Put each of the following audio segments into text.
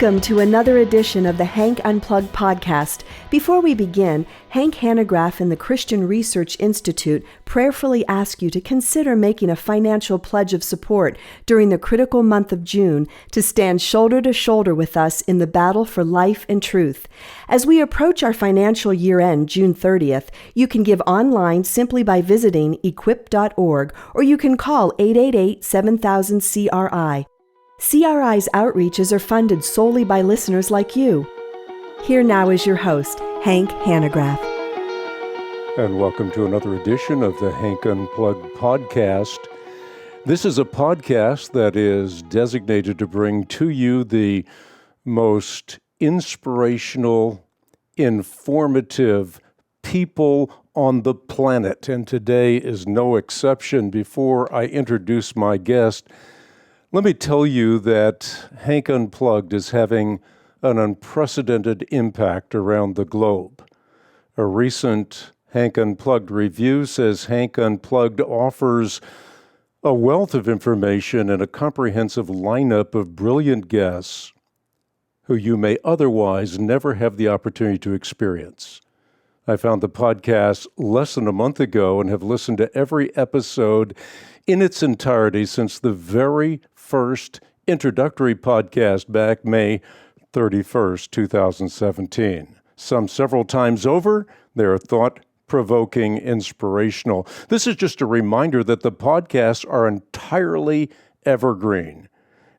Welcome to another edition of the Hank Unplugged podcast. Before we begin, Hank Hanegraaff and the Christian Research Institute prayerfully ask you to consider making a financial pledge of support during the critical month of June to stand shoulder to shoulder with us in the battle for life and truth. As we approach our financial year-end, June 30th, you can give online simply by visiting equip.org, or you can call 888-7000-CRI. CRI's outreaches are funded solely by listeners like you. Here now is your host, Hank Hanegraaff. And welcome to another edition of the Hank Unplugged podcast. This is a podcast that is designated to bring to you the most inspirational, informative people on the planet. And today is no exception. Before I introduce my guest, let me tell you that Hank Unplugged is having an unprecedented impact around the globe. A recent Hank Unplugged review says Hank Unplugged offers a wealth of information and a comprehensive lineup of brilliant guests who you may otherwise never have the opportunity to experience. I found the podcast less than a month ago and have listened to every episode in its entirety since the very first introductory podcast back May 31st, 2017. Some several times over, they are thought-provoking, inspirational. This is just a reminder that the podcasts are entirely evergreen.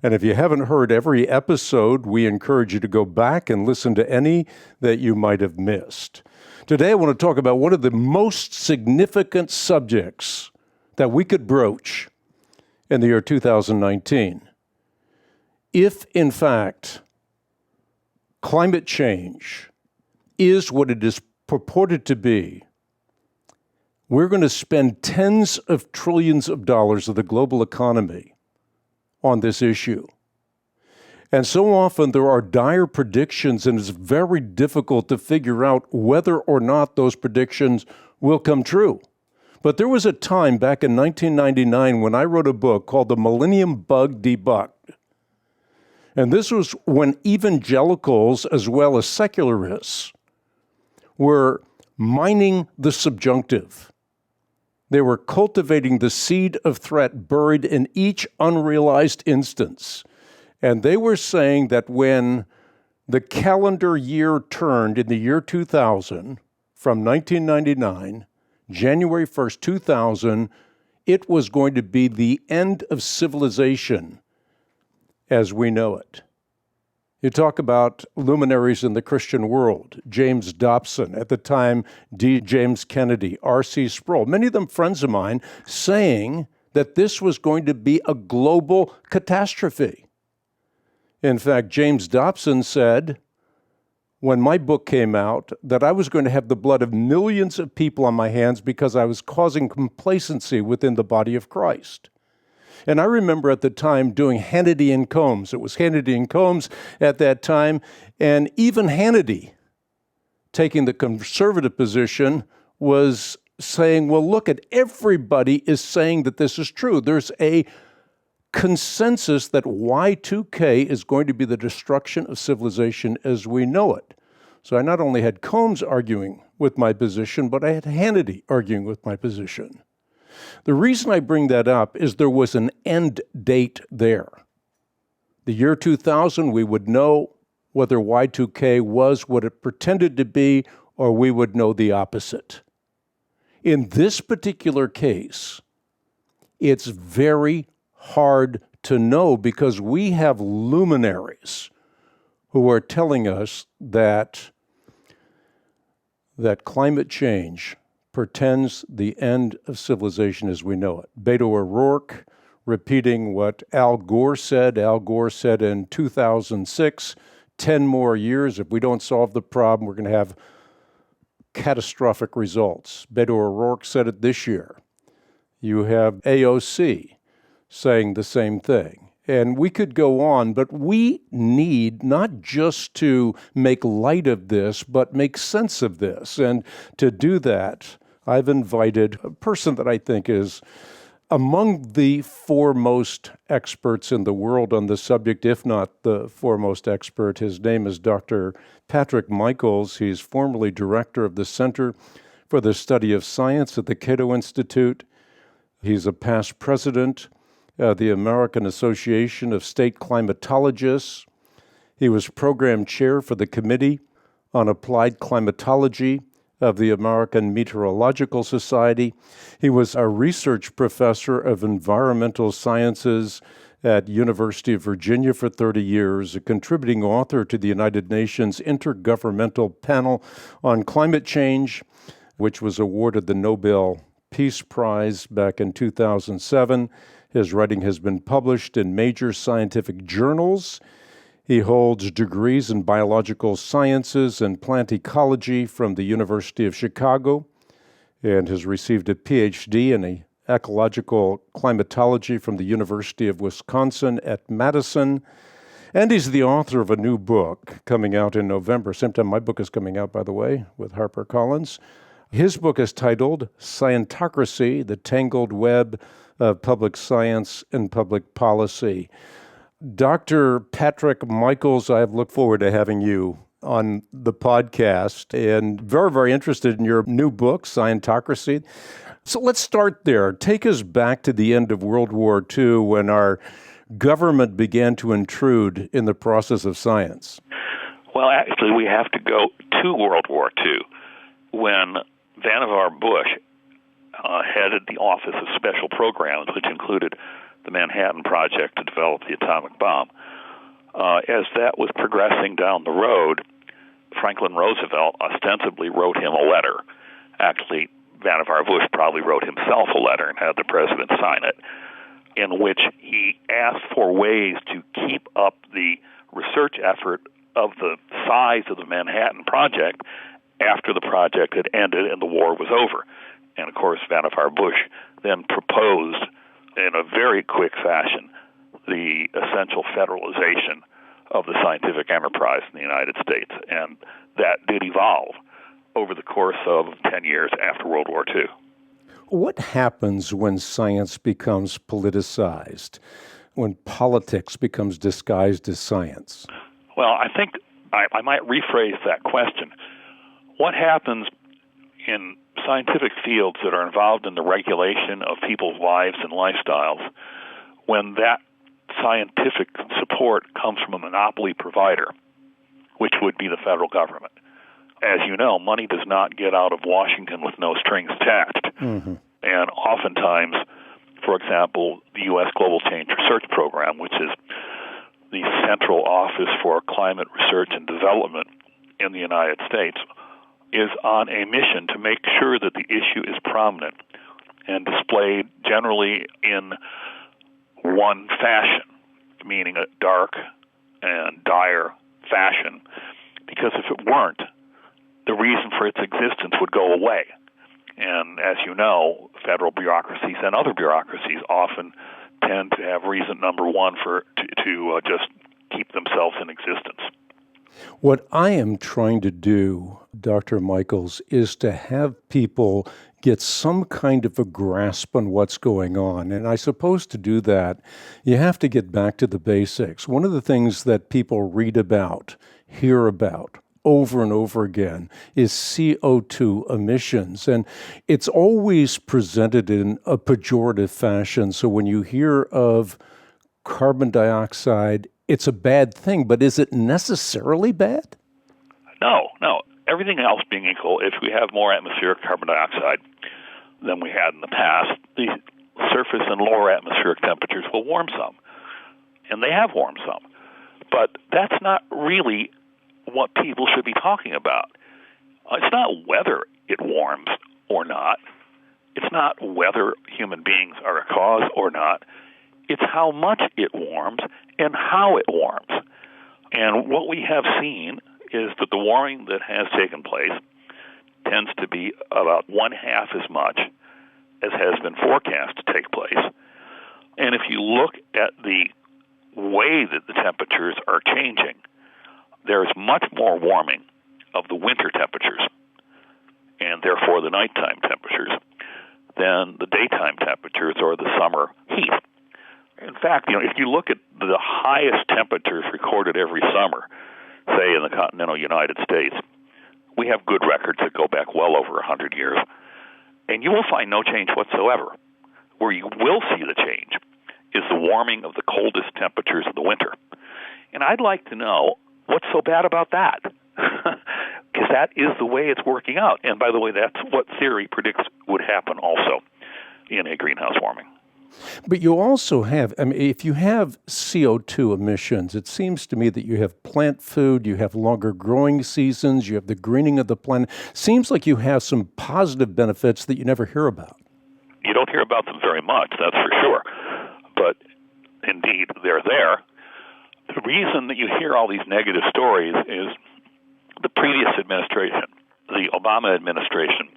And if you haven't heard every episode, we encourage you to go back and listen to any that you might have missed. Today, I want to talk about one of the most significant subjects that we could broach in the year 2019. If, in fact, climate change is what it is purported to be, we're going to spend tens of trillions of dollars of the global economy on this issue. And so often there are dire predictions, and it's very difficult to figure out whether or not those predictions will come true. But there was a time back in 1999 when I wrote a book called The Millennium Bug Debunked. And this was when evangelicals as well as secularists were mining the subjunctive. They were cultivating the seed of threat buried in each unrealized instance. And they were saying that when the calendar year turned in the year 2000, from 1999, January 1st, 2000, it was going to be the end of civilization as we know it. You talk about luminaries in the Christian world, James Dobson, at the time, D. James Kennedy, R.C. Sproul, many of them friends of mine, saying that this was going to be a global catastrophe. In fact, James Dobson said, when my book came out, that I was going to have the blood of millions of people on my hands because I was causing complacency within the body of Christ. And I remember at the time doing Hannity and Combs. It was Hannity and Combs at that time, and even Hannity, taking the conservative position, was saying, well, look, everybody is saying that this is true. There's a consensus that Y2K is going to be the destruction of civilization as we know it. So I not only had Combs arguing with my position, but I had Hannity arguing with my position. The reason I bring that up is there was an end date there. The year 2000, we would know whether Y2K was what it pretended to be, or we would know the opposite. In this particular case, it's very hard to know because we have luminaries who are telling us that climate change portends the end of civilization as we know it. Beto O'Rourke repeating what Al Gore said. Al Gore said in 2006, 10 more years, if we don't solve the problem, we're going to have catastrophic results. Beto O'Rourke said it this year. You have AOC saying the same thing. And we could go on, but we need not just to make light of this, but make sense of this. And to do that, I've invited a person that I think is among the foremost experts in the world on the subject, if not the foremost expert. His name is Dr. Patrick Michaels. He's formerly director of the Center for the Study of Science at the Cato Institute. He's a past president of the American Association of State Climatologists. He was program chair for the Committee on Applied Climatology of the American Meteorological Society. He was a research professor of environmental sciences at University of Virginia for 30 years, a contributing author to the United Nations Intergovernmental Panel on Climate Change, which was awarded the Nobel Peace Prize back in 2007. His writing has been published in major scientific journals. He holds degrees in biological sciences and plant ecology from the University of Chicago and has received a PhD in ecological climatology from the University of Wisconsin at Madison. And he's the author of a new book coming out in November. Same time my book is coming out, by the way, with HarperCollins. His book is titled Scientocracy, the Tangled Web of Public Science and Public Policy. Dr. Patrick Michaels, I've looked forward to having you on the podcast and very, very interested in your new book, Scientocracy. So let's start there. Take us back to the end of World War II when our government began to intrude in the process of science. Well, actually, we have to go to World War II when Vannevar Bush headed the Office of Special Programs, which included the Manhattan Project to develop the atomic bomb. As that was progressing down the road, Franklin Roosevelt ostensibly wrote him a letter. Actually, Vannevar Bush probably wrote himself a letter and had the president sign it, in which he asked for ways to keep up the research effort of the size of the Manhattan Project after the project had ended and the war was over. And, of course, Vannevar Bush then proposed in a very quick fashion the essential federalization of the scientific enterprise in the United States. And that did evolve over the course of 10 years after World War II. What happens when science becomes politicized, when politics becomes disguised as science? Well, I think I might rephrase that question. What happens in scientific fields that are involved in the regulation of people's lives and lifestyles when that scientific support comes from a monopoly provider, which would be the federal government? As you know, money does not get out of Washington with no strings attached. Mm-hmm. And oftentimes, for example, the U.S. Global Change Research Program, which is the central office for climate research and development in the United States, is on a mission to make sure that the issue is prominent and displayed generally in one fashion, meaning a dark and dire fashion, because if it weren't, the reason for its existence would go away. And as you know, federal bureaucracies and other bureaucracies often tend to have reason number one to just keep themselves in existence. What I am trying to do, Dr. Michaels, is to have people get some kind of a grasp on what's going on. And I suppose to do that, you have to get back to the basics. One of the things that people read about, hear about, over and over again is CO2 emissions. And it's always presented in a pejorative fashion. So when you hear of carbon dioxide, it's a bad thing, but is it necessarily bad? No. Everything else being equal, if we have more atmospheric carbon dioxide than we had in the past, the surface and lower atmospheric temperatures will warm some. And they have warmed some. But that's not really what people should be talking about. It's not whether it warms or not. It's not whether human beings are a cause or not. It's how much it warms and how it warms. And what we have seen is that the warming that has taken place tends to be about 1/2 as much as has been forecast to take place. And if you look at the way that the temperatures are changing, there's much more warming of the winter temperatures, and therefore the nighttime temperatures, than the daytime temperatures or the summer heat. In fact, if you look at the highest temperatures recorded every summer, say in the continental United States, we have good records that go back well over 100 years, and you will find no change whatsoever. Where you will see the change is the warming of the coldest temperatures of the winter. And I'd like to know what's so bad about that, because that is the way it's working out. And by the way, that's what theory predicts would happen also in a greenhouse warming. But you also have, if you have CO2 emissions, it seems to me that you have plant food, you have longer growing seasons, you have the greening of the planet. Seems like you have some positive benefits that you never hear about. You don't hear about them very much, that's for sure. But indeed, they're there. The reason that you hear all these negative stories is the previous administration, the Obama administration,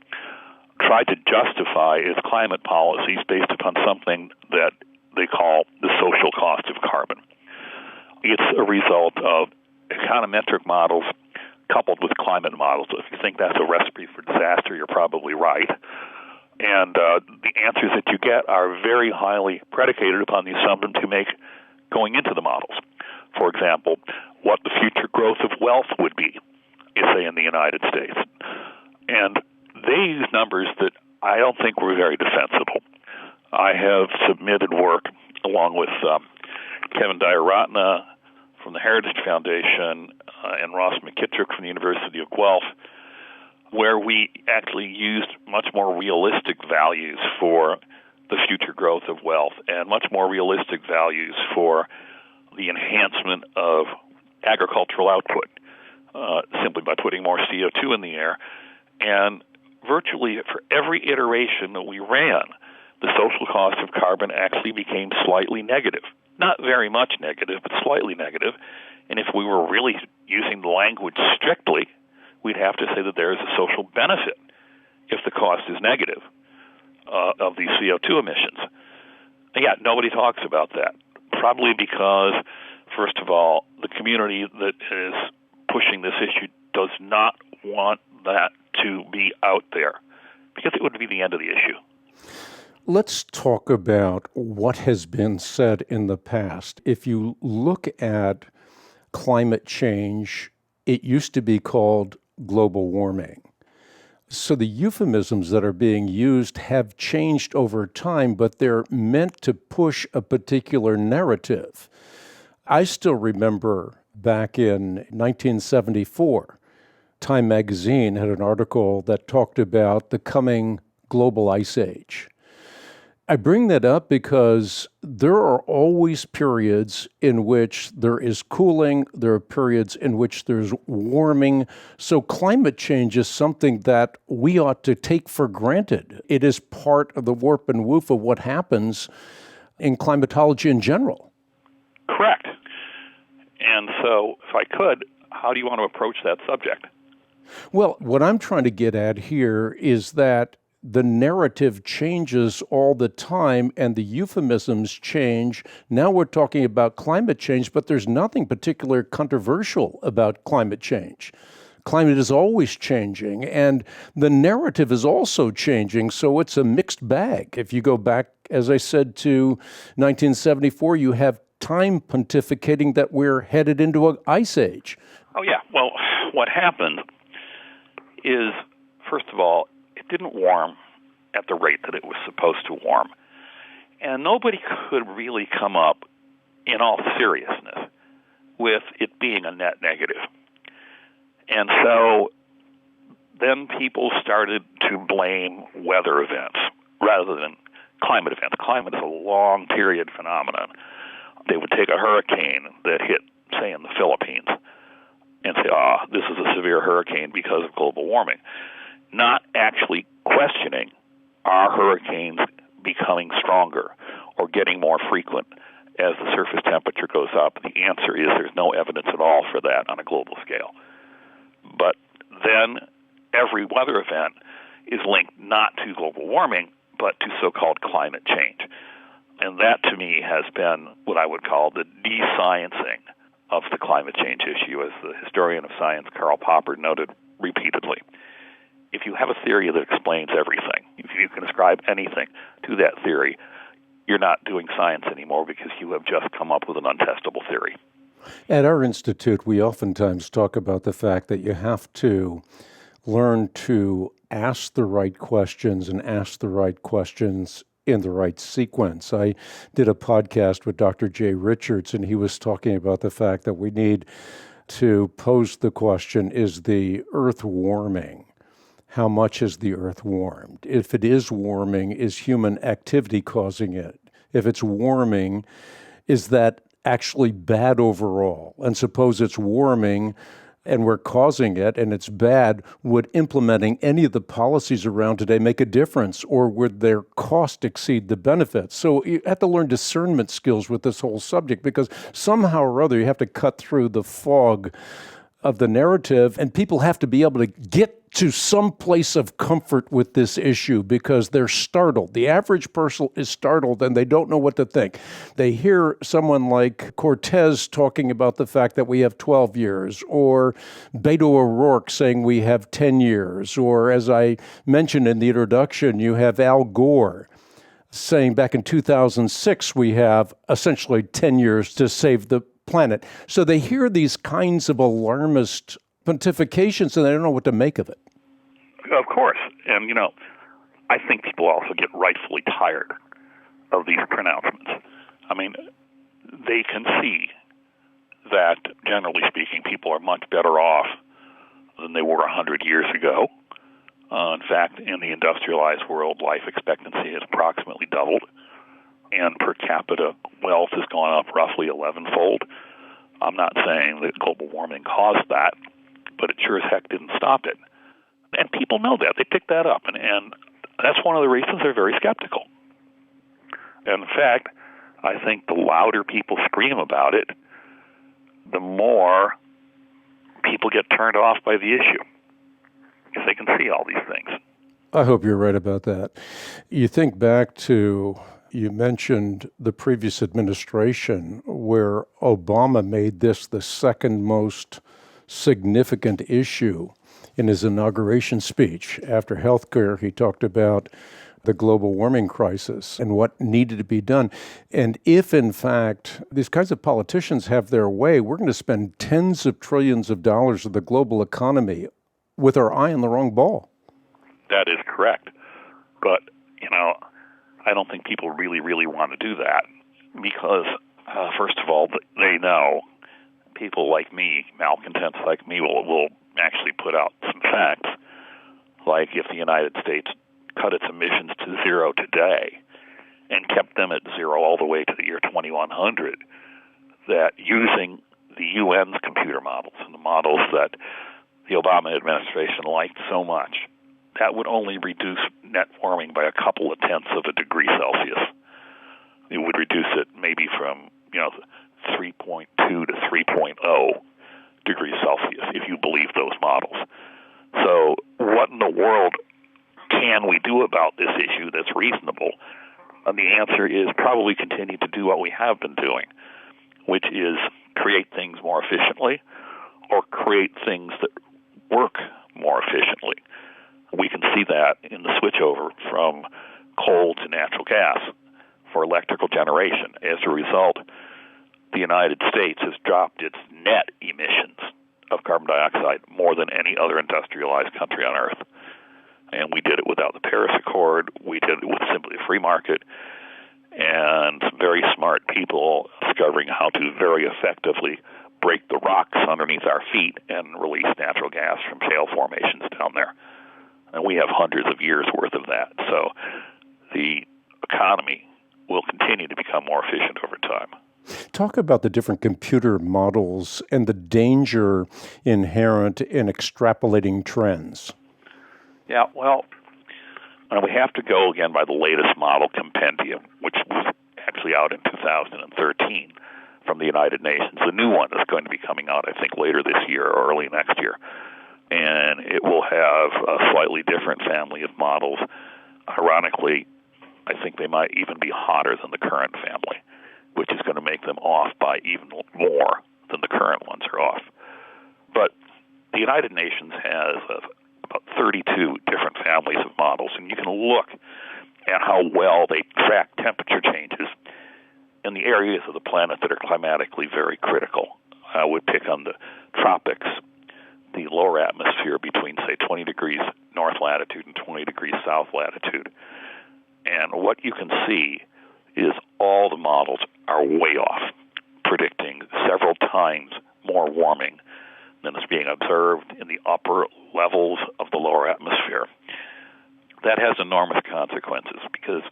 tried to justify its climate policies based upon something that they call the social cost of carbon. It's a result of econometric models coupled with climate models. If you think that's a recipe for disaster, you're probably right. And the answers that you get are very highly predicated upon the assumptions you make going into the models. For example, what the future growth of wealth would be, say, in the United States. And they use numbers that I don't think were very defensible. I have submitted work along with Kevin Dyer-Ratna from the Heritage Foundation and Ross McKittrick from the University of Guelph, where we actually used much more realistic values for the future growth of wealth and much more realistic values for the enhancement of agricultural output, simply by putting more CO2 in the air. And virtually for every iteration that we ran, the social cost of carbon actually became slightly negative. Not very much negative, but slightly negative. And if we were really using the language strictly, we'd have to say that there is a social benefit if the cost is negative of these CO2 emissions. And yet, nobody talks about that, probably because, first of all, the community that is pushing this issue does not want that to be out there, because it would be the end of the issue. Let's talk about what has been said in the past. If you look at climate change, it used to be called global warming. So the euphemisms that are being used have changed over time, but they're meant to push a particular narrative. I still remember back in 1974, Time magazine had an article that talked about the coming global ice age. I bring that up because there are always periods in which there is cooling, there are periods in which there's warming. So climate change is something that we ought to take for granted. It is part of the warp and woof of what happens in climatology in general. Correct. And so, if I could, how do you want to approach that subject? Well, what I'm trying to get at here is that the narrative changes all the time and the euphemisms change. Now we're talking about climate change, but there's nothing particularly controversial about climate change. Climate is always changing, and the narrative is also changing, so it's a mixed bag. If you go back, as I said, to 1974, you have Time pontificating that we're headed into an ice age. Oh, yeah. Well, what happened is, first of all, it didn't warm at the rate that it was supposed to warm. And nobody could really come up, in all seriousness, with it being a net negative. And so then people started to blame weather events rather than climate events. Climate is a long period phenomenon. They would take a hurricane that hit, say, in the Philippines and say, this is a severe hurricane because of global warming. Not actually questioning, are hurricanes becoming stronger or getting more frequent as the surface temperature goes up? The answer is there's no evidence at all for that on a global scale. But then every weather event is linked not to global warming, but to so-called climate change. And that, to me, has been what I would call the de-sciencing of the climate change issue, as the historian of science Karl Popper noted repeatedly. if you have a theory that explains everything, if you can ascribe anything to that theory, you're not doing science anymore because you have just come up with an untestable theory. At our institute, we oftentimes talk about the fact that you have to learn to ask the right questions and ask the right questions in the right sequence. I did a podcast with Dr. Jay Richards, and he was talking about the fact that we need to pose the question, is the Earth warming? How much is the Earth warmed? If it is warming, is human activity causing it? If it's warming, is that actually bad overall? And suppose it's warming and we're causing it and it's bad, would implementing any of the policies around today make a difference, or would their cost exceed the benefits? So you have to learn discernment skills with this whole subject, because somehow or other you have to cut through the fog of the narrative, and people have to be able to get to some place of comfort with this issue because they're startled. The average person is startled and they don't know what to think. They hear someone like Cortez talking about the fact that we have 12 years, or Beto O'Rourke saying we have 10 years, or as I mentioned in the introduction, you have Al Gore saying back in 2006 we have essentially 10 years to save the planet. So they hear these kinds of alarmist pontifications and they don't know what to make of it. Of course. And, I think people also get rightfully tired of these pronouncements. I mean, they can see that, generally speaking, people are much better off than they were 100 years ago. In fact, in the industrialized world, life expectancy has approximately doubled, and per capita wealth has gone up roughly 11-fold. I'm not saying that global warming caused that, but it sure as heck didn't stop it. And people know that. They pick that up, and that's one of the reasons they're very skeptical. And in fact, I think the louder people scream about it, the more people get turned off by the issue, because they can see all these things. I hope you're right about that. You think back to, you mentioned the previous administration where Obama made this the second most significant issue in his inauguration speech. After healthcare, he talked about the global warming crisis and what needed to be done. And if, in fact, these kinds of politicians have their way, we're going to spend tens of trillions of dollars of the global economy with our eye on the wrong ball. That is correct. But, I don't think people really, really want to do that because, first of all, they know people like me, malcontents like me, will actually put out some facts, like if the United States cut its emissions to zero today and kept them at zero all the way to the year 2100, that using the UN's computer models and the models that the Obama administration liked so much, that would only reduce net warming by a couple of tenths of a degree Celsius. It would reduce it maybe from 3.2 to 3.0 degrees Celsius, if you believe those models. So what in the world can we do about this issue that's reasonable? And the answer is probably continue to do what we have been doing, which is create things more efficiently or create things that work more efficiently. We can see that in the switchover from coal to natural gas for electrical generation. As a result, the United States has dropped its net emissions of carbon dioxide more than any other industrialized country on Earth. And we did it without the Paris Accord. We did it with simply a free market and very smart people discovering how to very effectively break the rocks underneath our feet and release natural gas from shale formations down there. And we have hundreds of years' worth of that. So the economy will continue to become more efficient over time. Talk about the different computer models and the danger inherent in extrapolating trends. Yeah, well, we have to go again by the latest model compendium, which was actually out in 2013 from the United Nations. The new one is going to be coming out, I think, later this year or early next year. And it will have a slightly different family of models. Ironically, I think they might even be hotter than the current family, which is going to make them off by even more than the current ones are off. But the United Nations has a about 32 different families of models, and you can look at how well they track temperature changes in the areas of the planet that are climatically very critical. I would pick on the tropics, the lower atmosphere between, say, 20 degrees north latitude and 20 degrees south latitude. And what you can see is all the models are way off, predicting several times more warming than is being observed in the upper levels of the lower atmosphere. That has enormous consequences because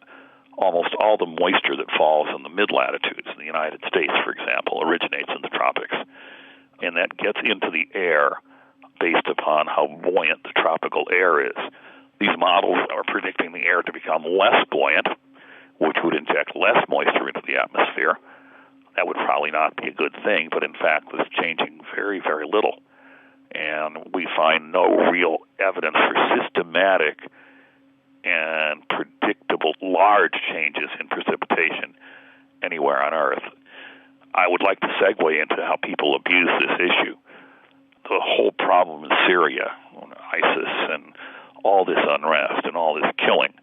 almost all the moisture that falls in the mid-latitudes in the United States, for example, originates in the tropics. And that gets into the air based upon how buoyant the tropical air is. These models are predicting the air to become less buoyant, which would inject less moisture into the atmosphere. That would probably not be a good thing, but in fact it's changing very, very little. And we find no real evidence for systematic and predictable large changes in precipitation anywhere on Earth. I would like to segue into how people abuse this issue. The whole problem in Syria, ISIS, and all this unrest and all this killing,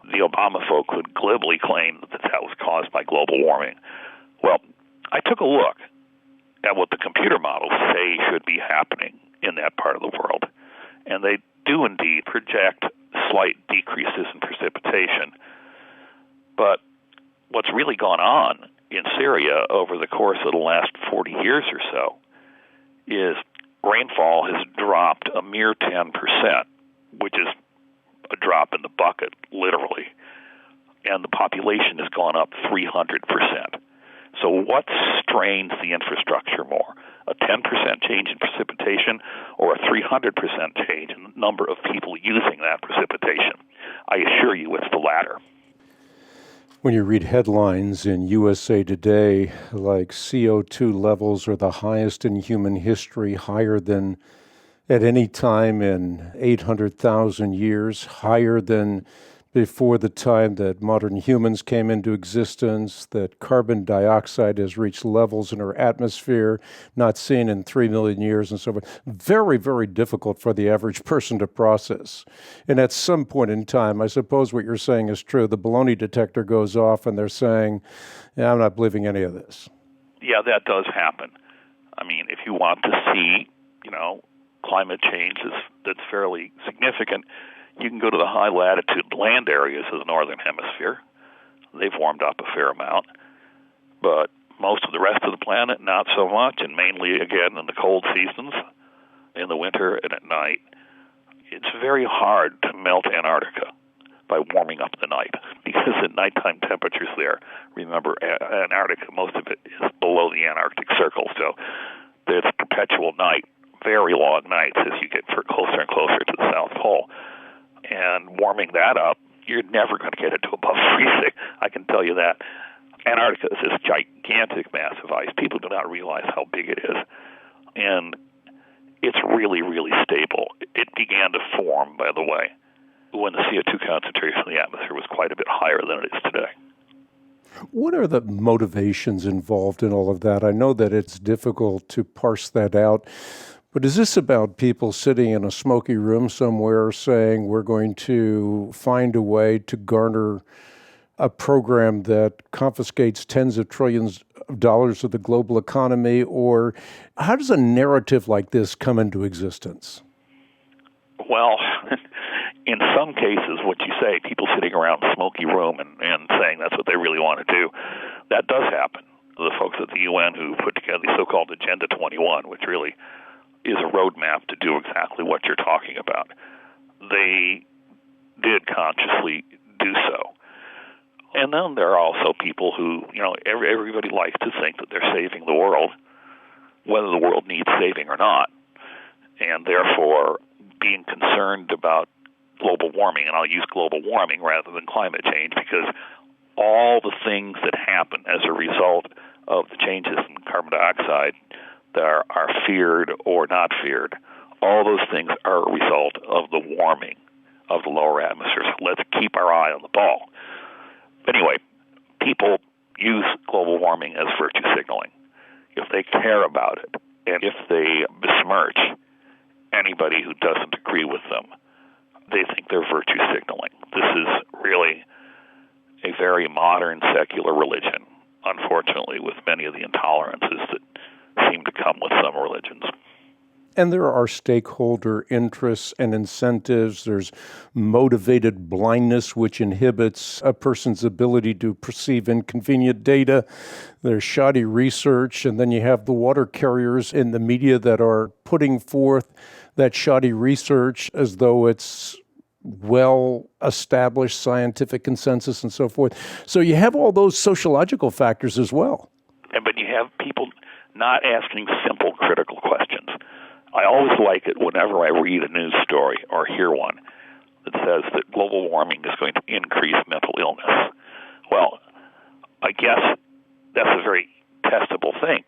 the Obama folk would glibly claim that that was caused by global warming. Well, I took a look at what the computer models say should be happening in that part of the world, and they do indeed project slight decreases in precipitation. But what's really gone on in Syria over the course of the last 40 years or so is rainfall has dropped a mere 10%, which is a drop in the bucket, literally, and the population has gone up 300%. So what strains the infrastructure more, a 10% change in precipitation or a 300% change in the number of people using that precipitation? I assure you it's the latter. When you read headlines in USA Today like CO2 levels are the highest in human history, higher than at any time in 800,000 years, higher than before the time that modern humans came into existence, that carbon dioxide has reached levels in our atmosphere not seen in 3 million years and so forth. Very, very difficult for the average person to process. And at some point in time, I suppose what you're saying is true. The baloney detector goes off and they're saying, yeah, I'm not believing any of this. Yeah, that does happen. I mean, if you want to see, climate change that's fairly significant, you can go to the high-latitude land areas of the northern hemisphere. They've warmed up a fair amount. But most of the rest of the planet, not so much, and mainly, again, in the cold seasons, in the winter and at night. It's very hard to melt Antarctica by warming up the night, because at nighttime temperatures there, remember, Antarctica, most of it is below the Antarctic Circle, so there's perpetual night, very long nights as you get closer and closer to the South Pole. And warming that up, you're never going to get it to above freezing. I can tell you that. Antarctica is this gigantic mass of ice. People do not realize how big it is. And it's really, really stable. It began to form, by the way, when the CO2 concentration in the atmosphere was quite a bit higher than it is today. What are the motivations involved in all of that? I know that it's difficult to parse that out. But is this about people sitting in a smoky room somewhere saying we're going to find a way to garner a program that confiscates tens of trillions of dollars of the global economy? Or how does a narrative like this come into existence? Well, in some cases, what you say, people sitting around a smoky room and saying that's what they really want to do, that does happen. The folks at the UN who put together the so-called Agenda 21, which really is a roadmap to do exactly what you're talking about. They did consciously do so. And then there are also people who, everybody likes to think that they're saving the world, whether the world needs saving or not, and therefore being concerned about global warming, and I'll use global warming rather than climate change, because all the things that happen as a result of the changes in carbon dioxide that are feared or not feared, all those things are a result of the warming of the lower atmosphere. So let's keep our eye on the ball. Anyway, people use global warming as virtue signaling. If they care about it, and if they besmirch anybody who doesn't agree with them. They think they're virtue signaling. This is really a very modern secular religion, unfortunately, with many of the intolerances that seem to come with some religions. And there are stakeholder interests and incentives. There's motivated blindness, which inhibits a person's ability to perceive inconvenient data. There's shoddy research, and then you have the water carriers in the media that are putting forth that shoddy research as though it's well-established scientific consensus and so forth. So you have all those sociological factors as well. But you have people not asking simple critical questions. I always like it whenever I read a news story or hear one that says that global warming is going to increase mental illness. Well, I guess that's a very testable thing.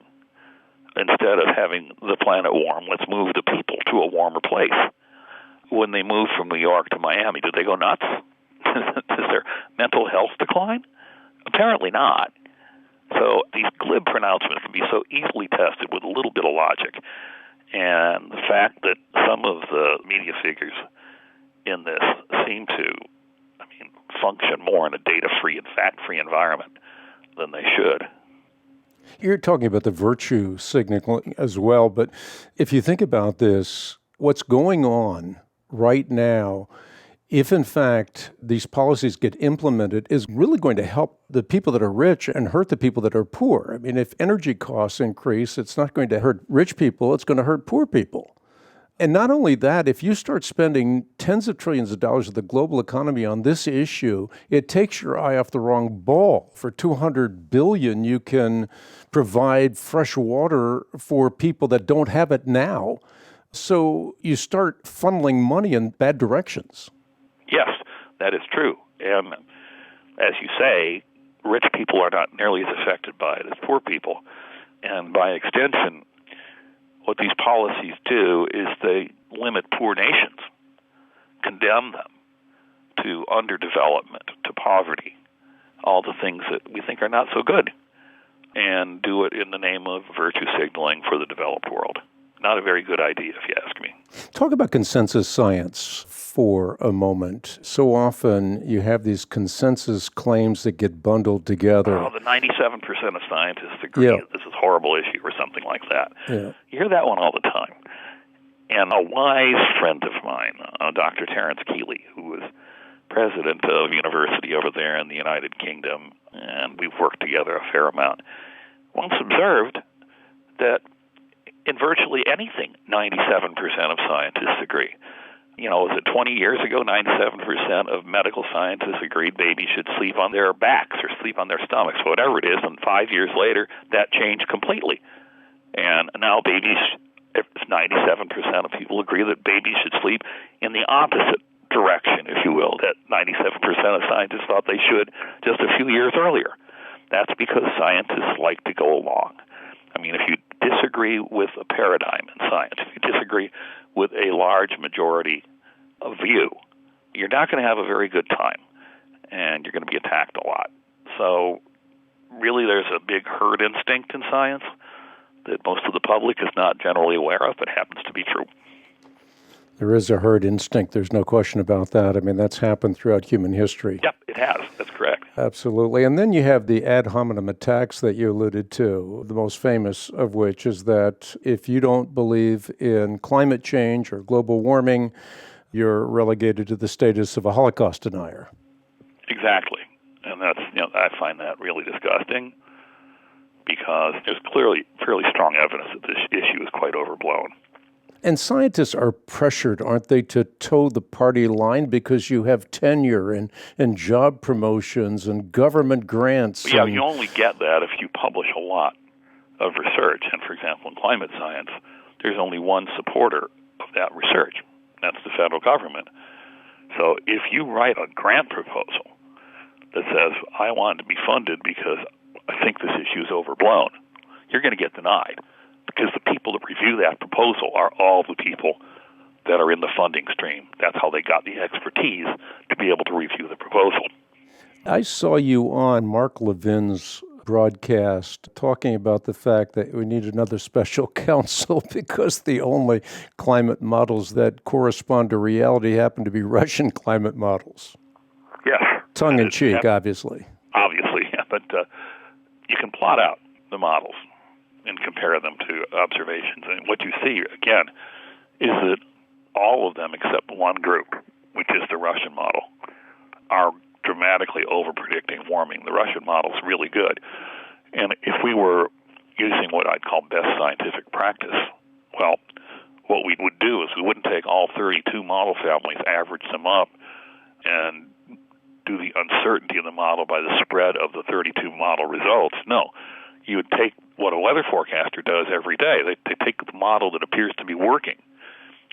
Instead of having the planet warm, let's move the people to a warmer place. When they move from New York to Miami, do they go nuts? Does their mental health decline? Apparently not. So these glib pronouncements can be so easily tested with a little bit of logic. And the fact that some of the media figures in this seem to, function more in a data-free and fact-free environment than they should. You're talking about the virtue signaling as well, but if you think about this, what's going on right now, if in fact these policies get implemented, is really going to help the people that are rich and hurt the people that are poor. I mean, if energy costs increase, it's not going to hurt rich people, it's going to hurt poor people. And not only that, if you start spending tens of trillions of dollars of the global economy on this issue, it takes your eye off the wrong ball. For $200 billion, you can provide fresh water for people that don't have it now. So you start funneling money in bad directions. Yes, that is true. And as you say, rich people are not nearly as affected by it as poor people. And by extension, what these policies do is they limit poor nations, condemn them to underdevelopment, to poverty, all the things that we think are not so good, and do it in the name of virtue signaling for the developed world. Not a very good idea, if you ask me. Talk about consensus science for a moment. So often you have these consensus claims that get bundled together. Oh, the 97% of scientists agree that this is a horrible issue or something like that. Yeah. You hear that one all the time. And a wise friend of mine, Dr. Terence Keeley, who was president of a university over there in the United Kingdom, and we've worked together a fair amount, once observed that in virtually anything, 97% of scientists agree. Was it 20 years ago, 97% of medical scientists agreed babies should sleep on their backs or sleep on their stomachs, whatever it is, and 5 years later, that changed completely. And now 97% of people agree that babies should sleep in the opposite direction, if you will, that 97% of scientists thought they should just a few years earlier. That's because scientists like to go along. If you disagree with a paradigm in science, if you disagree with a large majority of view, you're not going to have a very good time, and you're going to be attacked a lot. So really there's a big herd instinct in science that most of the public is not generally aware of, but happens to be true. There is a herd instinct. There's no question about that. That's happened throughout human history. Yep, it has. That's correct. Absolutely. And then you have the ad hominem attacks that you alluded to, the most famous of which is that if you don't believe in climate change or global warming, you're relegated to the status of a Holocaust denier. Exactly. And that's, I find that really disgusting because there's clearly fairly strong evidence that this issue is quite overblown. And scientists are pressured, aren't they, to toe the party line because you have tenure and job promotions and government grants? Yeah, you only get that if you publish a lot of research. And, for example, in climate science, there's only one supporter of that research. That's the federal government. So if you write a grant proposal that says, I want it to be funded because I think this issue is overblown, you're going to get denied. Because the people that review that proposal are all the people that are in the funding stream. That's how they got the expertise to be able to review the proposal. I saw you on Mark Levin's broadcast talking about the fact that we need another special counsel because the only climate models that correspond to reality happen to be Russian climate models. Yes. Tongue-in-cheek, obviously. Obviously, yeah, but you can plot out the models and compare them to observations. And what you see, again, is that all of them except one group, which is the Russian model, are dramatically over-predicting warming. The Russian model is really good. And if we were using what I'd call best scientific practice, well, what we would do is we wouldn't take all 32 model families, average them up, and do the uncertainty of the model by the spread of the 32 model results. No, you would take what a weather forecaster does every day. They take the model that appears to be working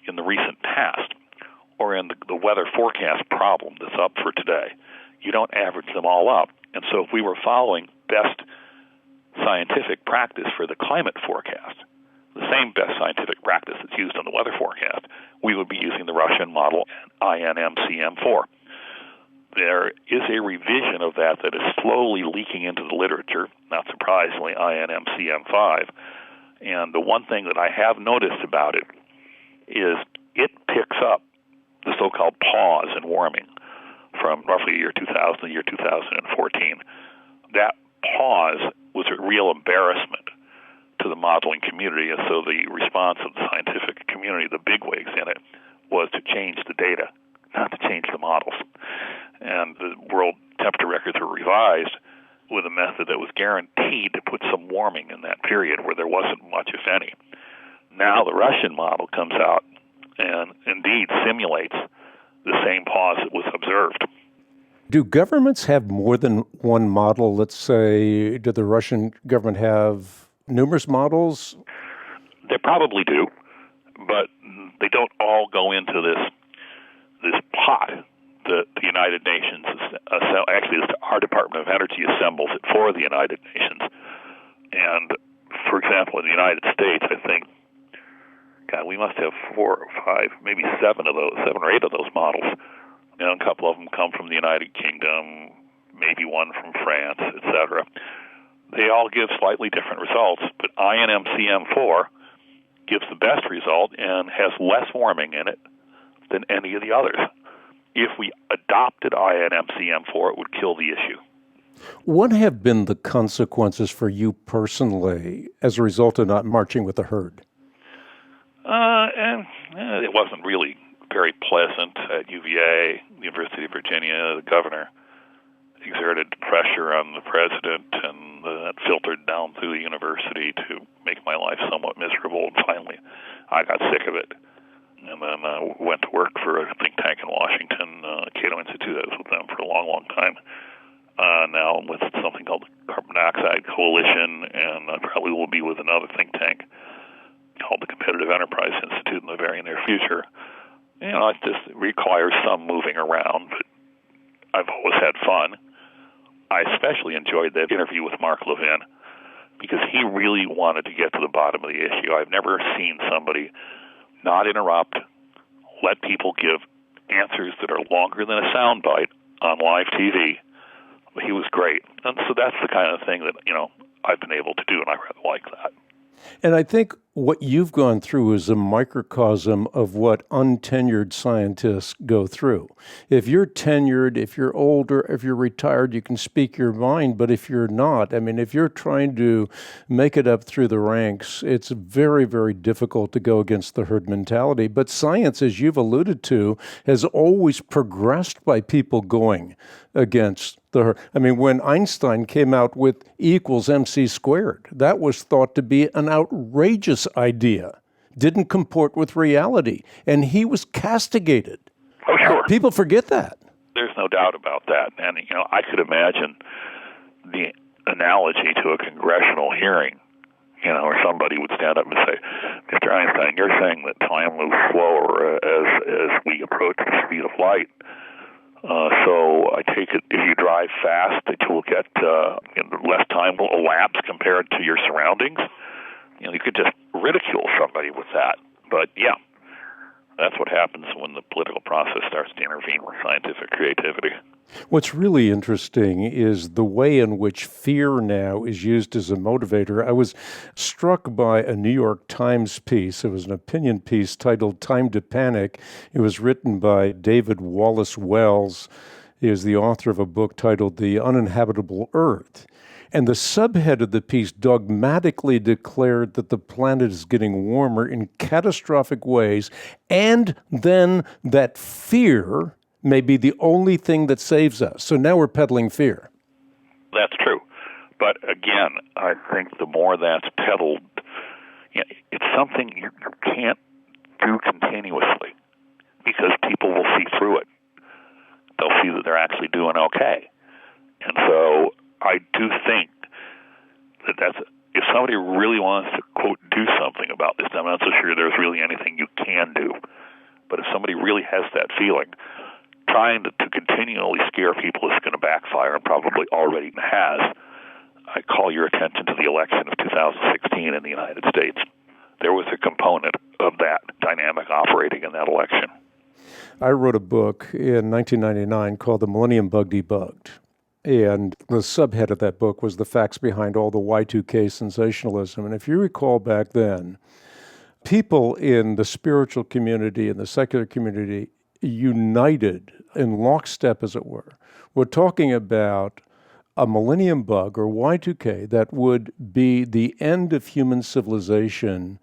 in the recent past or in the weather forecast problem that's up for today. You don't average them all up. And so if we were following best scientific practice for the climate forecast, the same best scientific practice that's used in the weather forecast, we would be using the Russian model INMCM4. There is a revision of that is slowly leaking into the literature, not surprisingly, INMCM5. And the one thing that I have noticed about it is it picks up the so-called pause in warming from roughly year 2000 to year 2014. That pause was a real embarrassment to the modeling community, and so the response of the scientific community, the bigwigs in it, was to change the data, not to change the models. And the world temperature records were revised with a method that was guaranteed to put some warming in that period where there wasn't much, if any. Now the Russian model comes out and indeed simulates the same pause that was observed. Do governments have more than one model? Let's say, did the Russian government have numerous models? They probably do, but they don't all go into this pot that the United Nations, actually our Department of Energy assembles it for the United Nations. And, for example, in the United States, I think, God, we must have 4 or 5, maybe 7 or 8 of those models. And a couple of them come from the United Kingdom, maybe one from France, etc. They all give slightly different results, but INMCM4 gives the best result and has less warming in it than any of the others. If we adopted INMCM4, it would kill the issue. What have been the consequences for you personally as a result of not marching with the herd? It wasn't really very pleasant at UVA, University of Virginia. The governor exerted pressure on the president, and that filtered down through the university to make my life somewhat miserable. And finally, I got sick of it. And then went to work for a think tank in Washington, Cato Institute. I was with them for a long, long time. Now I'm with something called the Carbon Dioxide Coalition, and I probably will be with another think tank called the Competitive Enterprise Institute in the very near future. You know, it just requires some moving around, but I've always had fun. I especially enjoyed that interview with Mark Levin because he really wanted to get to the bottom of the issue. I've never seen somebody not interrupt, let people give answers that are longer than a soundbite on live TV. He was great. And so that's the kind of thing that, I've been able to do, and I rather like that. And I think what you've gone through is a microcosm of what untenured scientists go through. If you're tenured, if you're older, if you're retired, you can speak your mind. But if you're not, if you're trying to make it up through the ranks, it's very, very difficult to go against the herd mentality. But science, as you've alluded to, has always progressed by people going against the herd. When Einstein came out with E equals MC squared, that was thought to be an outrageous idea, didn't comport with reality, and he was castigated. Oh, sure. People forget that. There's no doubt about that. And, I could imagine the analogy to a congressional hearing, where somebody would stand up and say, Mr. Einstein, you're saying that time moves slower as we approach the speed of light. So I take it if you drive fast that you'll get less time will elapse compared to your surroundings. You could just ridicule somebody with that. But, yeah, That's what happens when the political process starts to intervene with scientific creativity. What's really interesting is the way in which fear now is used as a motivator. I was struck by a New York Times piece. It was an opinion piece titled Time to Panic. It was written by David Wallace Wells. He is the author of a book titled The Uninhabitable Earth. And the subhead of the piece dogmatically declared that the planet is getting warmer in catastrophic ways, and then that fear may be the only thing that saves us. So now we're peddling fear. That's true. But again, I think the more that's peddled, it's something you can't do continuously because people will see through it. They'll see that they're actually doing okay. And so I do think that if somebody really wants to, quote, do something about this, I'm not so sure there's really anything you can do. But if somebody really has that feeling, trying to continually scare people is going to backfire, and probably already has. I call your attention to the election of 2016 in the United States. There was a component of that dynamic operating in that election. I wrote a book in 1999 called The Millennium Bug Debugged. And the subhead of that book was the facts behind all the Y2K sensationalism. And if you recall back then, people in the spiritual community and the secular community united in lockstep, as it were. We're talking about a millennium bug, or Y2K, that would be the end of human civilization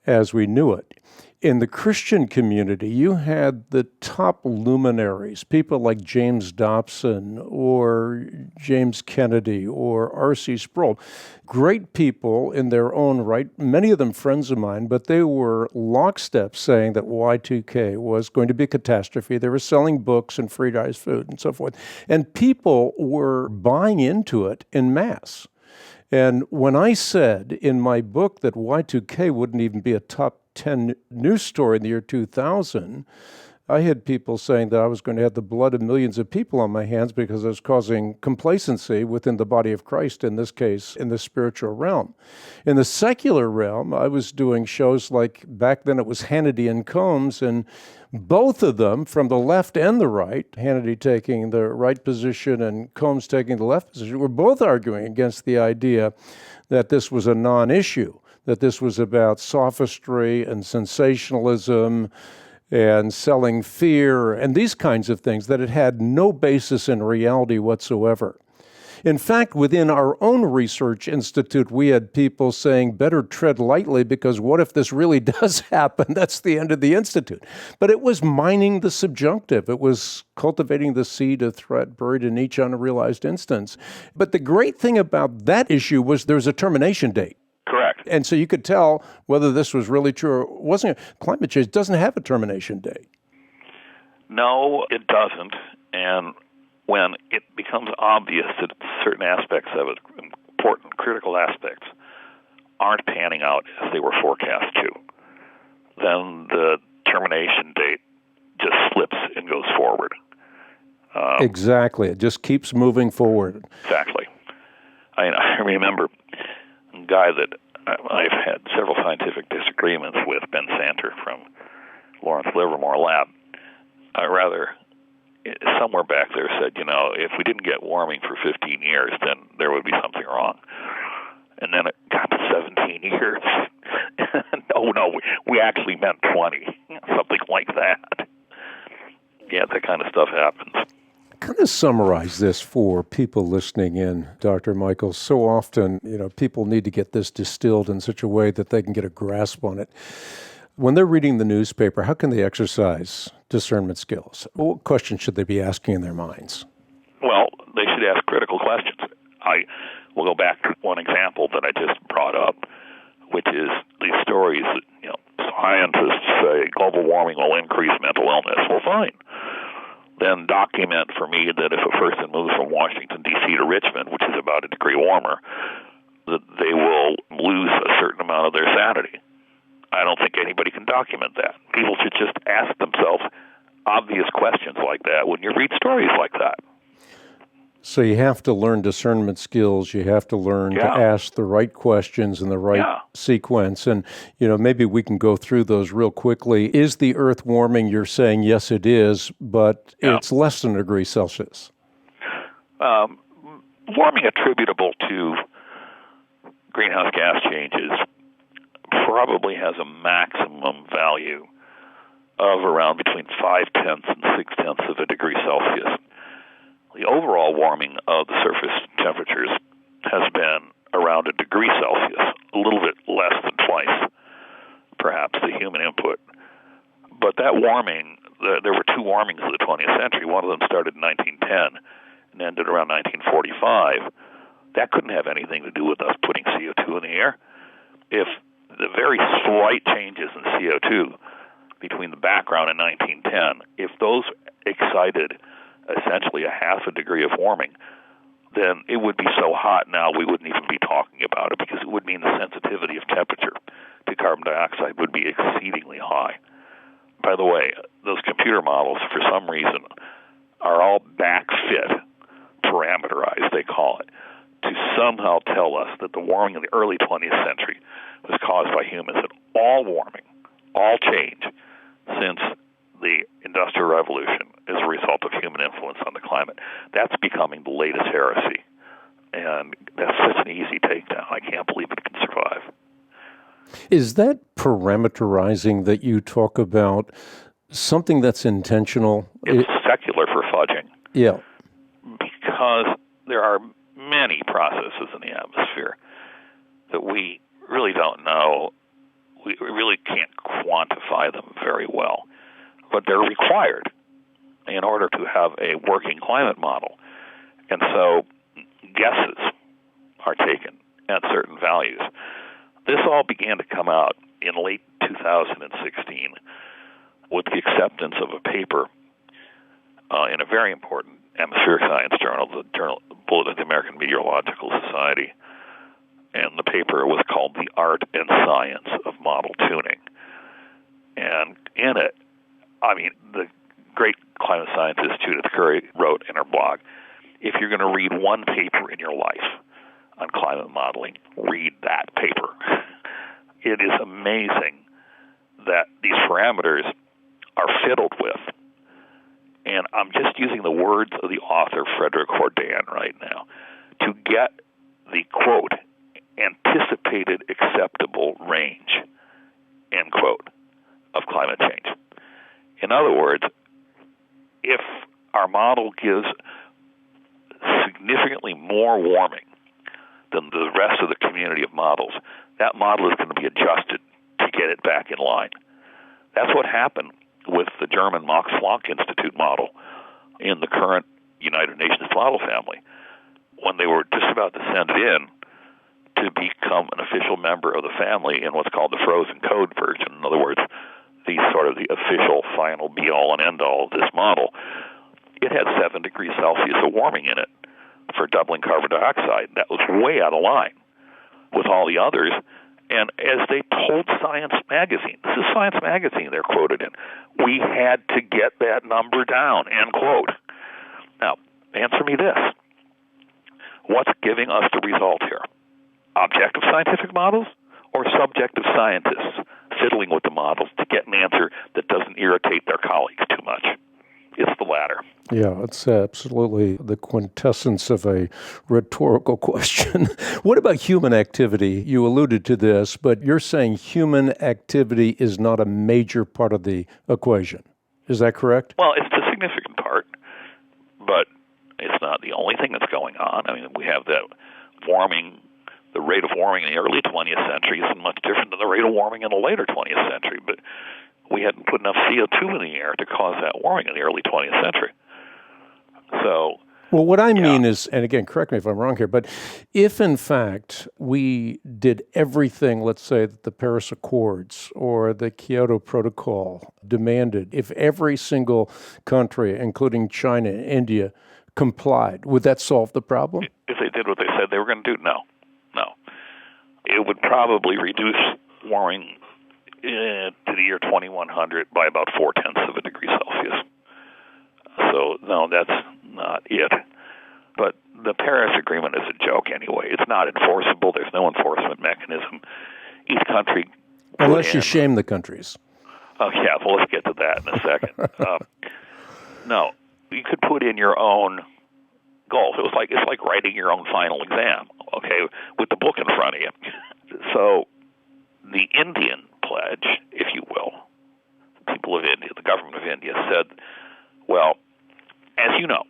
as we knew it. In the Christian community, you had the top luminaries, people like James Dobson or James Kennedy or R.C. Sproul, great people in their own right, many of them friends of mine, but they were lockstep saying that Y2K was going to be a catastrophe. They were selling books and free-sized food and so forth. And people were buying into it en masse. And when I said in my book that Y2K wouldn't even be a top 10 news story in the year 2000, I had people saying that I was going to have the blood of millions of people on my hands because I was causing complacency within the body of Christ, in this case, in the spiritual realm. In the secular realm, I was doing shows like, back then it was Hannity and Combs, and both of them, from the left and the right, Hannity taking the right position and Combs taking the left position, were both arguing against the idea that this was a non-issue, that this was about sophistry and sensationalism and selling fear and these kinds of things, that it had no basis in reality whatsoever. In fact, within our own research institute, we had people saying, better tread lightly, because what if this really does happen? That's the end of the institute. But it was mining the subjunctive. It was cultivating the seed of threat buried in each unrealized instance. But the great thing about that issue was there was a termination date. Correct. And so you could tell whether this was really true or wasn't. Climate change doesn't have a termination date. No, it doesn't. And when it becomes obvious that certain aspects of it, important, critical aspects, aren't panning out as they were forecast to, then the termination date just slips and goes forward. Exactly. It just keeps moving forward. Exactly. I remember a guy that I've had several scientific disagreements with, Ben Santer from Lawrence Livermore Lab. Somewhere back there said, if we didn't get warming for 15 years, then there would be something wrong. And then it got to 17 years. No, we actually meant 20, something like that. Yeah, that kind of stuff happens. Kind of summarize this for people listening in, Dr. Michael. So often, people need to get this distilled in such a way that they can get a grasp on it. When they're reading the newspaper, how can they exercise discernment skills? What questions should they be asking in their minds? Well, they should ask critical questions. I will go back to one example that I just brought up, which is these stories that, scientists say global warming will increase mental illness. Well, fine. Then document for me that if a person moves from Washington, D.C. to Richmond, which is about a degree warmer, that they will lose a certain amount of their sanity. I don't think anybody can document that. People should just ask themselves obvious questions like that when you read stories like that. So you have to learn discernment skills. You have to learn to ask the right questions in the right sequence. And, maybe we can go through those real quickly. Is the Earth warming? You're saying, yes, it is, but it's less than a degree Celsius. Warming attributable to greenhouse gas changes probably has a maximum value of around between 0.5 and 0.6 of a degree Celsius. The overall warming of the surface temperatures has been around a degree Celsius, a little bit less than twice, perhaps, the human input. But that warming, there were two warmings of the 20th century. One of them started in 1910 and ended around 1945. That couldn't have anything to do with us putting CO2 in the air. If the very slight changes in CO2 between the background and 1910, if those excited essentially a half a degree of warming, then it would be so hot now we wouldn't even be talking about it, because it would mean the sensitivity of temperature to carbon dioxide would be exceedingly high. By the way, those computer models, for some reason, are all backfit, parameterized, they call it, to somehow tell us that the warming of the early 20th century was caused by humans, and all warming, all change since the Industrial Revolution is a result of human influence on the climate. That's becoming the latest heresy, and that's such an easy takedown. I can't believe it can survive. Is that parameterizing that you talk about something that's intentional? It's secular for fudging. Yeah. Because there are many processes in the atmosphere that we really don't know. We really can't quantify them very well, but they're required in order to have a working climate model. And so guesses are taken at certain values. This all began to come out in late 2016 with the acceptance of a paper in a very important atmospheric science journal, the Bulletin of the American Meteorological Society. And the paper was called The Art and Science of Model Tuning. And in it, the great climate scientist Judith Curry wrote in her blog, if you're going to read one paper in your life on climate modeling, read that paper. It is amazing that these parameters are fiddled with. And I'm just using the words of the author, Frederick Hordan, right now, to get the, quote, anticipated acceptable range, end quote, of climate change. In other words, if our model gives significantly more warming than the rest of the community of models, that model is going to be adjusted to get it back in line. That's what happened with the German Max Planck Institute model in the current United Nations model family. When they were just about to send it in to become an official member of the family in what's called the frozen code version, in other words, the sort of the official final be-all and end-all of this model, it had 7 degrees Celsius of warming in it for doubling carbon dioxide. That was way out of line with all the others. And as they told Science Magazine, this is Science Magazine they're quoted in, we had to get that number down, end quote. Now, answer me this. What's giving us the result here? Objective scientific models or subjective scientists fiddling with the models to get an answer that doesn't irritate their colleagues too much? It's the latter. Yeah, it's absolutely the quintessence of a rhetorical question. What about human activity? You alluded to this, but you're saying human activity is not a major part of the equation. Is that correct? Well, it's the significant part, but it's not the only thing that's going on. We have that warming. The rate of warming in the early 20th century isn't much different than the rate of warming in the later 20th century, but we hadn't put enough CO2 in the air to cause that warming in the early 20th century. So, well, what I mean is, and again, correct me if I'm wrong here, but if in fact we did everything, let's say, that the Paris Accords or the Kyoto Protocol demanded, if every single country, including China and India, complied, would that solve the problem? If they did what they said they were going to do, no. It would probably reduce warming to the year 2100 by about 0.4 of a degree Celsius. So, no, that's not it. But the Paris Agreement is a joke anyway. It's not enforceable. There's no enforcement mechanism. Each country... Unless you shame the countries. Oh, yeah, well, let's get to that in a second. No, you could put in your own goals. It's like writing your own final exam, okay, with the book in front of you. So the Indian pledge, if you will, the people of India, the government of India said, well, as you know,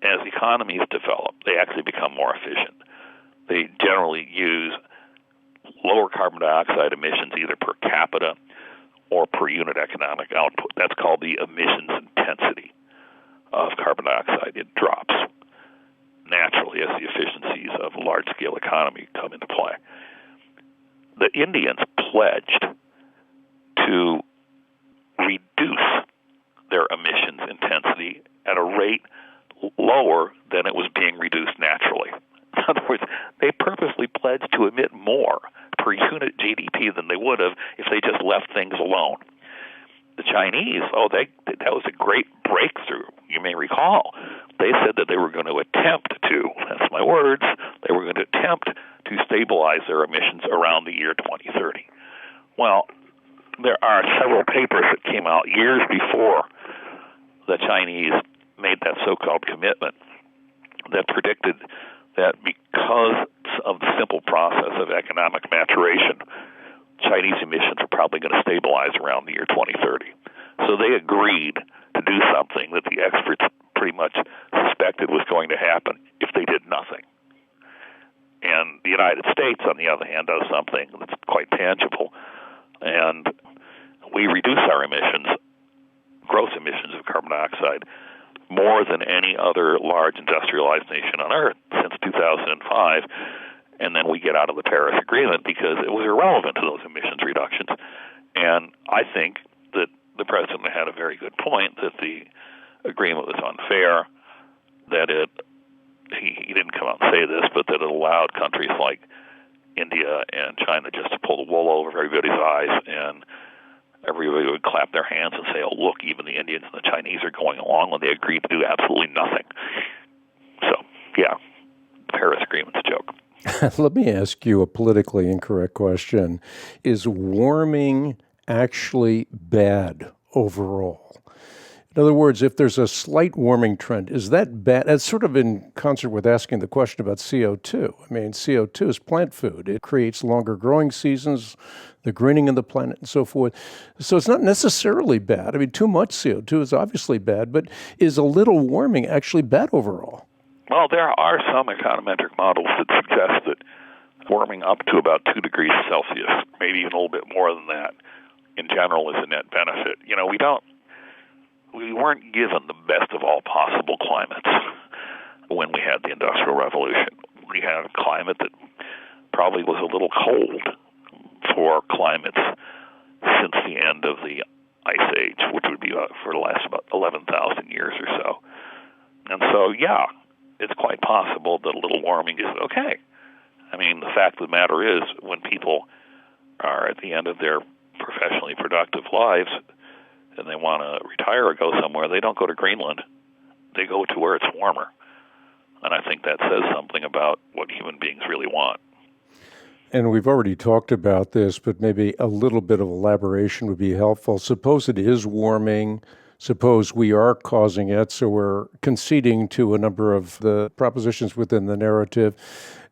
as economies develop, they actually become more efficient. They generally use lower carbon dioxide emissions either per capita or per unit economic output. That's called the emissions intensity of carbon dioxide. It drops naturally as the efficiencies of a large-scale economy come into play. The Indians pledged to reduce their emissions intensity at a rate lower than it was being reduced naturally. In other words, they purposely pledged to emit more per unit GDP than they would have if they just left things alone. The Chinese, that was a great breakthrough. You may recall, they said that they were going to attempt to, that's my words, they were going to attempt to stabilize their emissions around the year 2030. Well, there are several papers that came out years before the Chinese made that so-called commitment that predicted that because of the simple process of economic maturation, Chinese emissions are probably going to stabilize around the year 2030. So they agreed to do something that the experts pretty much suspected was going to happen if they did nothing. And the United States, on the other hand, does something that's quite tangible. And we reduce our emissions, gross emissions of carbon dioxide, more than any other large industrialized nation on Earth since 2005. And then we get out of the Paris Agreement because it was irrelevant to those emissions reductions. And I think that the president had a very good point that the agreement was unfair, that he didn't come out and say this, but that it allowed countries like India and China just to pull the wool over everybody's eyes, and everybody would clap their hands and say, oh, look, even the Indians and the Chinese are going along when they agreed to do absolutely nothing. So, yeah, the Paris Agreement's a joke. Let me ask you a politically incorrect question. Is warming actually bad overall? In other words, if there's a slight warming trend, is that bad? That's sort of in concert with asking the question about CO2. I mean, CO2 is plant food. It creates longer growing seasons, the greening of the planet, and so forth. So it's not necessarily bad. I mean, too much CO2 is obviously bad, but is a little warming actually bad overall? Well, there are some econometric models that suggest that warming up to about 2 degrees Celsius, maybe even a little bit more than that, in general is a net benefit. You know, we weren't given the best of all possible climates when we had the Industrial Revolution. We had a climate that probably was a little cold for climates since the end of the Ice Age, which would be for the last about 11,000 years or so. And so, yeah, it's quite possible that a little warming is okay. I mean, the fact of the matter is, when people are at the end of their professionally productive lives and they want to retire or go somewhere, they don't go to Greenland. They go to where it's warmer. And I think that says something about what human beings really want. And we've already talked about this, but maybe a little bit of elaboration would be helpful. Suppose it is warming. Suppose we are causing it, so we're conceding to a number of the propositions within the narrative.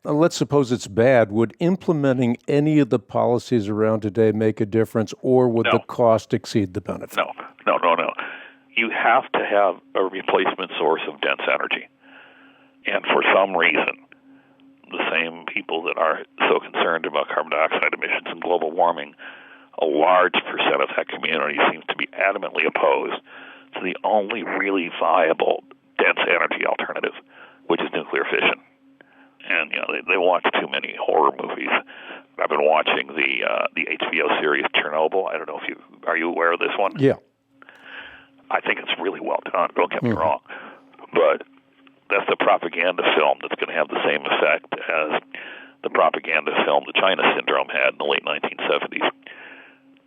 Let's suppose it's bad. Would implementing any of the policies around today make a difference, or would the cost exceed the benefit? No. You have to have a replacement source of dense energy. And for some reason, the same people that are so concerned about carbon dioxide emissions and global warming, a large percent of that community seems to be adamantly opposed to the only really viable dense energy alternative, which is nuclear fission. And they watch too many horror movies. I've been watching the HBO series Chernobyl. I don't know if are you aware of this one? Yeah. I think it's really well done. Don't get me wrong, but that's the propaganda film that's going to have the same effect as the propaganda film the China Syndrome had in the late 1970s.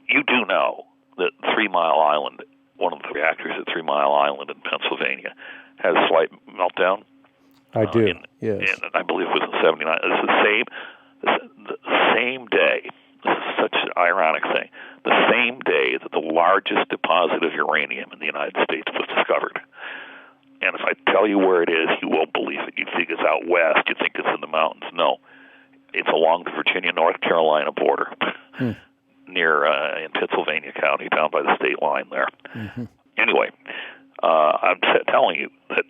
You do know that 3 Mile Island, one of the reactors at 3 Mile Island in Pennsylvania, has a slight meltdown. I do, yes. And I believe it was in 79. It's the same day. This is such an ironic thing. The same day that the largest deposit of uranium in the United States was discovered. And if I tell you where it is, you won't believe it. You think it's out west. You think it's in the mountains. No. It's along the Virginia-North Carolina border, near in Pittsylvania County, down by the state line there. Mm-hmm. Anyway, I'm telling you that,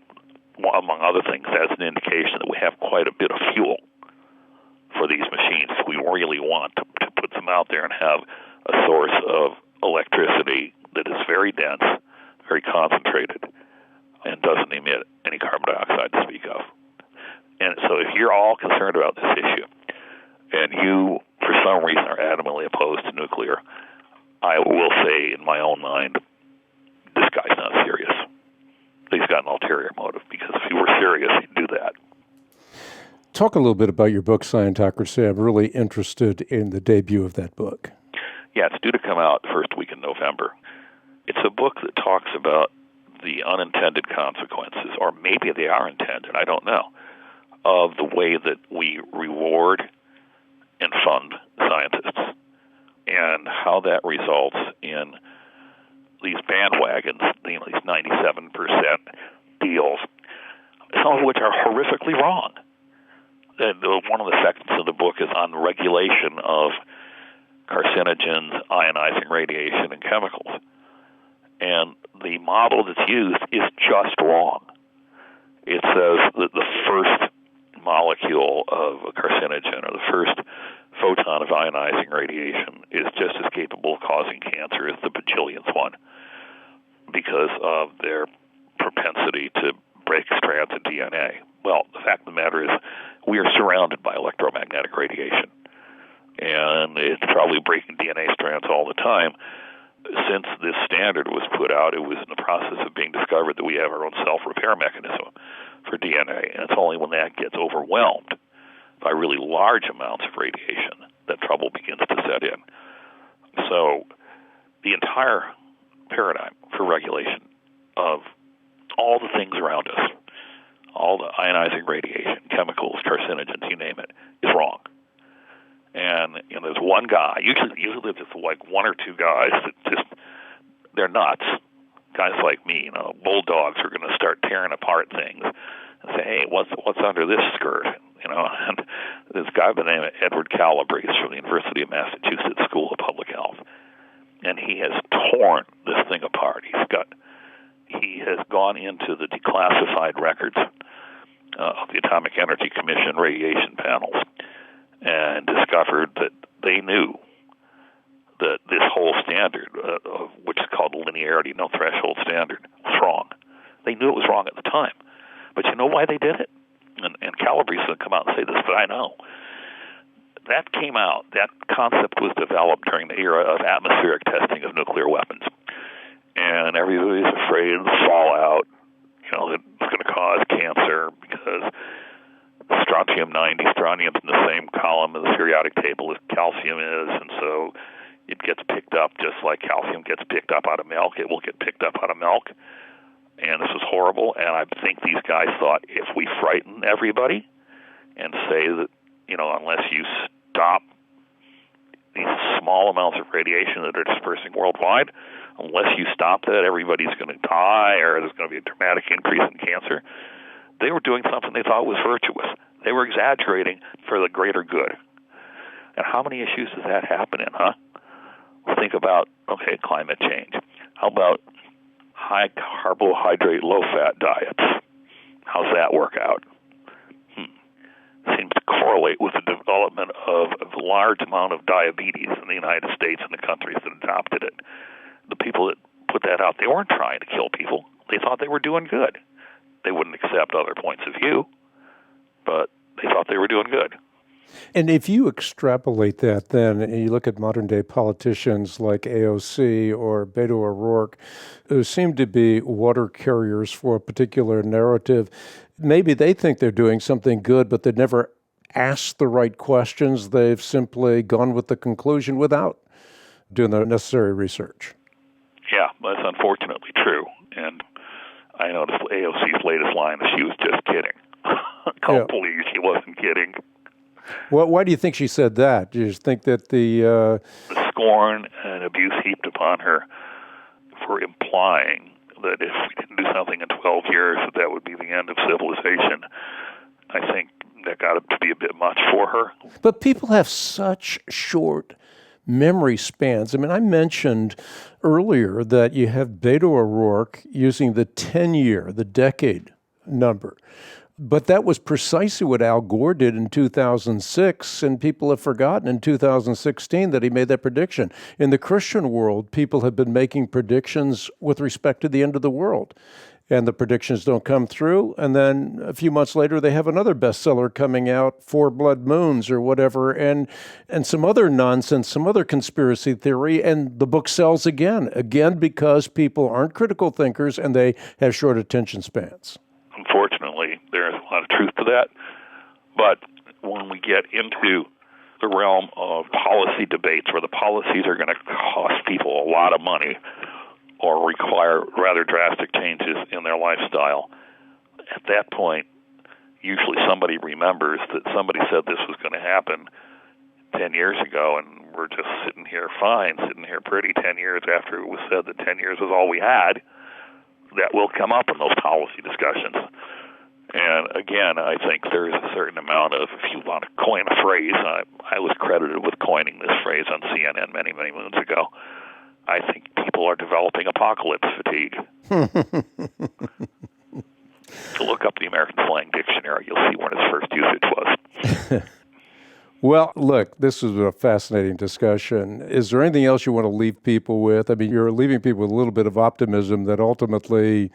among other things, that's an indication that we have quite a bit of fuel for these machines if we really want to put them out there and have a source of electricity that is very dense, very concentrated, and doesn't emit any carbon dioxide to speak of. And so if you're all concerned about this issue, and you, for some reason, are adamantly opposed to nuclear, I will say in my own mind, this guy's not serious. He's got an ulterior motive, because if he were serious, he'd do that. Talk a little bit about your book, Scientocracy. I'm really interested in the debut of that book. Yeah, it's due to come out the first week in November. It's a book that talks about the unintended consequences, or maybe they are intended, I don't know, of the way that we reward and fund scientists, and how that results in these bandwagons, these 97% deals, some of which are horrifically wrong. And one of the sections of the book is on regulation of carcinogens, ionizing radiation, and chemicals. And the model that's used is just wrong. It says that the first molecule of a carcinogen, or the first photon of ionizing radiation, is just as capable of causing cancer as the bajillionth one, because of their propensity to break strands of DNA. Well, the fact of the matter is, we are surrounded by electromagnetic radiation, and it's probably breaking DNA strands all the time. Since this standard was put out, it was in the process of being discovered that we have our own self-repair mechanism for DNA, and it's only when that gets overwhelmed by really large amounts of radiation that trouble begins to set in. So the entire paradigm for regulation of all the things around us, all the ionizing radiation, chemicals, carcinogens, you name it, is wrong. And there's one guy, usually there's just like one or two guys that just, they're nuts. Guys like me, bulldogs are going to start tearing apart things and say, hey, what's under this skirt? And this guy by the name of Edward Calabrese from the University of Massachusetts School of Public Health, and he has torn this thing apart. He has gone into the declassified records of the Atomic Energy Commission radiation panels and discovered that they knew that this whole standard, which is called linearity, no threshold standard, was wrong. They knew it was wrong at the time. But you know why they did it? And Calabrese will come out and say this, but I know. That came out, that concept was developed during the era of atmospheric testing of nuclear weapons. And everybody's afraid of the fallout, that it's going to cause cancer because strontium-90, strontium's in the same column of the periodic table as calcium is, and so it gets picked up just like calcium gets picked up out of milk. It will get picked up out of milk. And this was horrible, and I think these guys thought if we frighten everybody and say that, unless you stop these small amounts of radiation that are dispersing worldwide, unless you stop that, everybody's going to die or there's going to be a dramatic increase in cancer. They were doing something they thought was virtuous. They were exaggerating for the greater good. And how many issues does that happen in, huh? Think about, climate change. How about high carbohydrate, low-fat diets? How's that work out? Seems to correlate with the development of a large amount of diabetes in the United States and the countries that adopted it. The people that put that out, they weren't trying to kill people. They thought they were doing good. They wouldn't accept other points of view, but they thought they were doing good. And if you extrapolate that then, and you look at modern-day politicians like AOC or Beto O'Rourke, who seem to be water carriers for a particular narrative, maybe they think they're doing something good, but they've never asked the right questions. They've simply gone with the conclusion without doing the necessary research. Yeah, that's unfortunately true. And I noticed AOC's latest line is she was just kidding. Please, she wasn't kidding. Why do you think she said that? Do you just think that the scorn and abuse heaped upon her for implying that if we didn't do something in 12 years, that would be the end of civilization, I think that got to be a bit much for her. But people have such short memory spans. I mean, I mentioned earlier that you have Beto O'Rourke using the 10-year, the decade number. But that was precisely what Al Gore did in 2006, and people have forgotten in 2016 that he made that prediction. In the Christian world, people have been making predictions with respect to the end of the world, and the predictions don't come through, and then a few months later, they have another bestseller coming out, Four Blood Moons or whatever, and some other nonsense, some other conspiracy theory, and the book sells again because people aren't critical thinkers and they have short attention spans. Unfortunately, there's a lot of truth to that. But when we get into the realm of policy debates where the policies are going to cost people a lot of money or require rather drastic changes in their lifestyle, at that point, usually somebody remembers that somebody said this was going to happen 10 years ago, and we're just sitting here fine, sitting here pretty 10 years after it was said that 10 years was all we had. That will come up in those policy discussions. And again, I think there's a certain amount of, if you want to coin a phrase, I was credited with coining this phrase on CNN many, many moons ago. I think people are developing apocalypse fatigue. Look up the American Slang Dictionary. You'll see when its first usage was. Well, look, this was a fascinating discussion. Is there anything else you want to leave people with? I mean, you're leaving people with a little bit of optimism that ultimately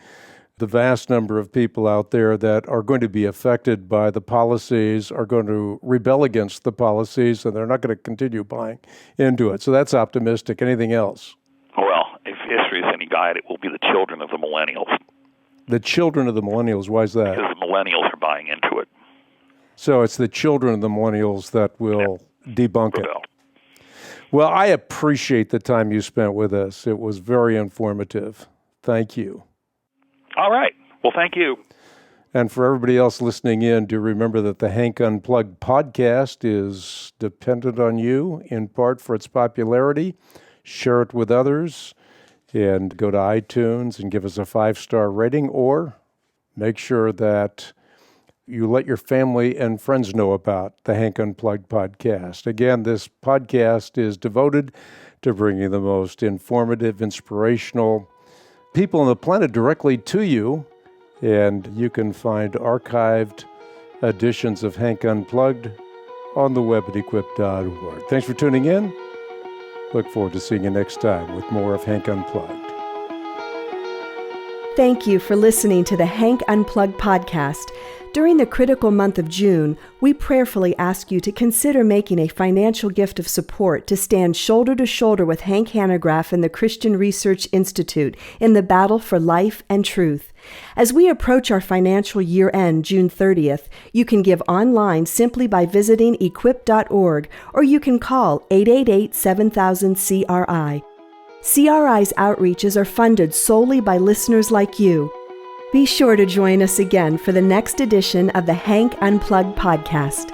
the vast number of people out there that are going to be affected by the policies are going to rebel against the policies, and they're not going to continue buying into it. So that's optimistic. Anything else? Well, if history is any guide, it will be the children of the millennials. The children of the millennials, why is that? Because the millennials are buying into it. So it's the children of the millennials that will debunk it. Well, I appreciate the time you spent with us. It was very informative. Thank you. All right. Well, thank you. And for everybody else listening in, do remember that the Hank Unplugged podcast is dependent on you, in part for its popularity. Share it with others, and go to iTunes and give us a 5-star rating, or make sure that you let your family and friends know about the Hank Unplugged podcast. Again, this podcast is devoted to bringing the most informative, inspirational people on the planet directly to you, and you can find archived editions of Hank Unplugged on the web at equip.org. Thanks for tuning in. Look forward to seeing you next time with more of Hank Unplugged. Thank you for listening to the Hank Unplugged podcast. During the critical month of June, we prayerfully ask you to consider making a financial gift of support to stand shoulder to shoulder with Hank Hanegraaff and the Christian Research Institute in the battle for life and truth. As we approach our financial year-end, June 30th, you can give online simply by visiting equip.org, or you can call 888-7000-CRI. CRI's outreaches are funded solely by listeners like you. Be sure to join us again for the next edition of the Hank Unplugged podcast.